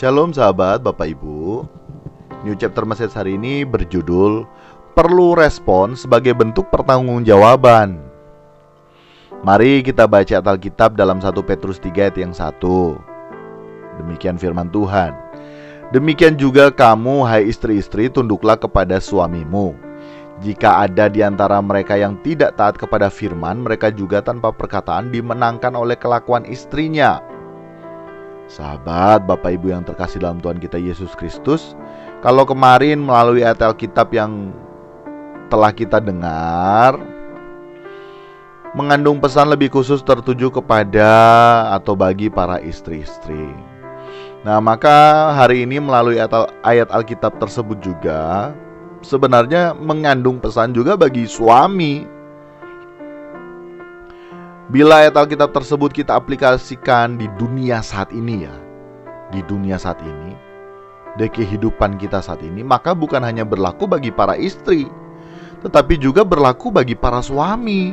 Shalom sahabat Bapak Ibu. New Chapter Message hari ini berjudul Perlu Respon sebagai bentuk pertanggungjawaban. Mari kita baca Alkitab dalam 1 Petrus 3 ayat yang 1. Demikian firman Tuhan. Demikian juga kamu, hai istri-istri, tunduklah kepada suamimu. Jika ada di antara mereka yang tidak taat kepada firman, mereka juga tanpa perkataan dimenangkan oleh kelakuan istrinya. Sahabat, Bapak Ibu yang terkasih dalam Tuhan kita Yesus Kristus, kalau kemarin melalui ayat Alkitab yang telah kita dengar mengandung pesan lebih khusus tertuju kepada atau bagi para istri-istri. Nah, maka hari ini melalui ayat Alkitab tersebut juga sebenarnya mengandung pesan juga bagi suami. Bila ayat Alkitab tersebut kita aplikasikan di dunia saat ini di dunia saat ini, di kehidupan kita saat ini, maka bukan hanya berlaku bagi para istri, tetapi juga berlaku bagi para suami.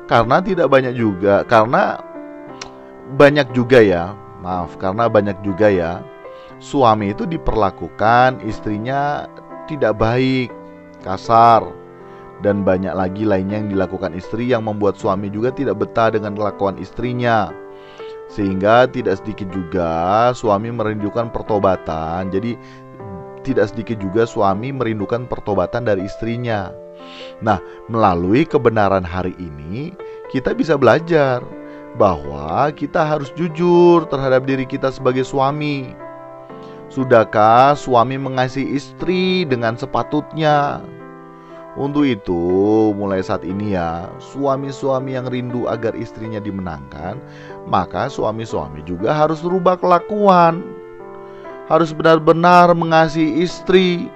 Karena banyak juga suami itu diperlakukan istrinya tidak baik, kasar, dan banyak lagi lainnya yang dilakukan istri yang membuat suami juga tidak betah dengan kelakuan istrinya. Sehingga tidak sedikit juga suami merindukan pertobatan. Jadi tidak sedikit juga suami merindukan pertobatan dari istrinya. Nah, melalui kebenaran hari ini kita bisa belajar bahwa kita harus jujur terhadap diri kita sebagai suami. Sudahkah suami mengasihi istri dengan sepatutnya? Untuk itu, mulai saat ini suami-suami yang rindu agar istrinya dimenangkan, maka suami-suami juga harus rubah kelakuan. Harus benar-benar mengasihi istri.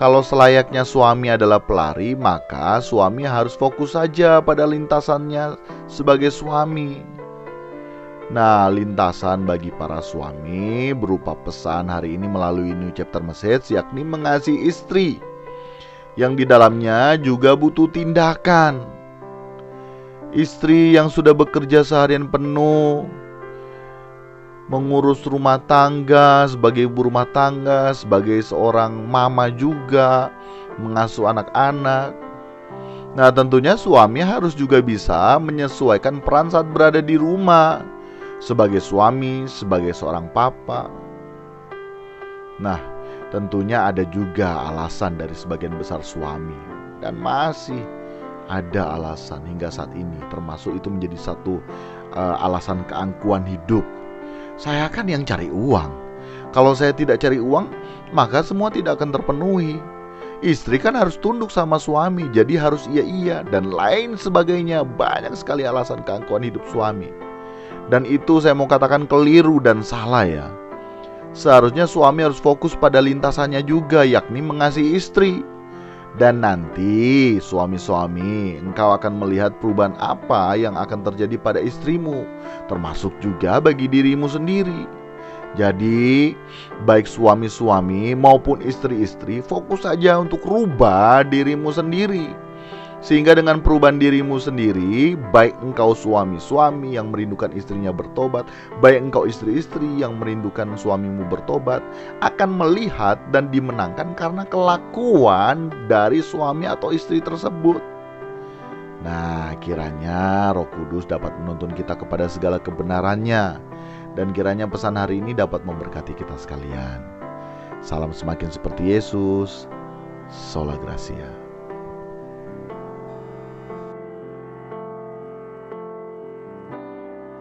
Kalau selayaknya suami adalah pelari, maka suami harus fokus saja pada lintasannya sebagai suami. Nah, lintasan bagi para suami berupa pesan hari ini melalui New Chapter Message, yakni mengasihi istri, yang di dalamnya juga butuh tindakan. Istri yang sudah bekerja seharian penuh, mengurus rumah tangga, sebagai ibu rumah tangga, sebagai seorang mama juga, mengasuh anak-anak. Nah, tentunya suami harus juga bisa menyesuaikan peran saat berada di rumah, sebagai suami, sebagai seorang papa. Nah, tentunya ada juga alasan dari sebagian besar suami, dan masih ada alasan hingga saat ini, termasuk itu menjadi satu alasan keangkuhan hidup. Saya kan yang cari uang. Kalau saya tidak cari uang, maka semua tidak akan terpenuhi. Istri kan harus tunduk sama suami, jadi harus iya dan lain sebagainya. Banyak sekali alasan keangkuhan hidup suami. Dan itu saya mau katakan keliru dan salah Seharusnya suami harus fokus pada lintasannya juga, yakni mengasihi istri. Dan nanti suami-suami, engkau akan melihat perubahan apa yang akan terjadi pada istrimu, termasuk juga bagi dirimu sendiri. Jadi baik suami-suami maupun istri-istri, fokus saja untuk rubah dirimu sendiri. Sehingga dengan perubahan dirimu sendiri, baik engkau suami-suami yang merindukan istrinya bertobat, baik engkau istri-istri yang merindukan suamimu bertobat, akan melihat dan dimenangkan karena kelakuan dari suami atau istri tersebut. Nah, kiranya Roh Kudus dapat menuntun kita kepada segala kebenarannya, dan kiranya pesan hari ini dapat memberkati kita sekalian. Salam semakin seperti Yesus. Sola Gracia.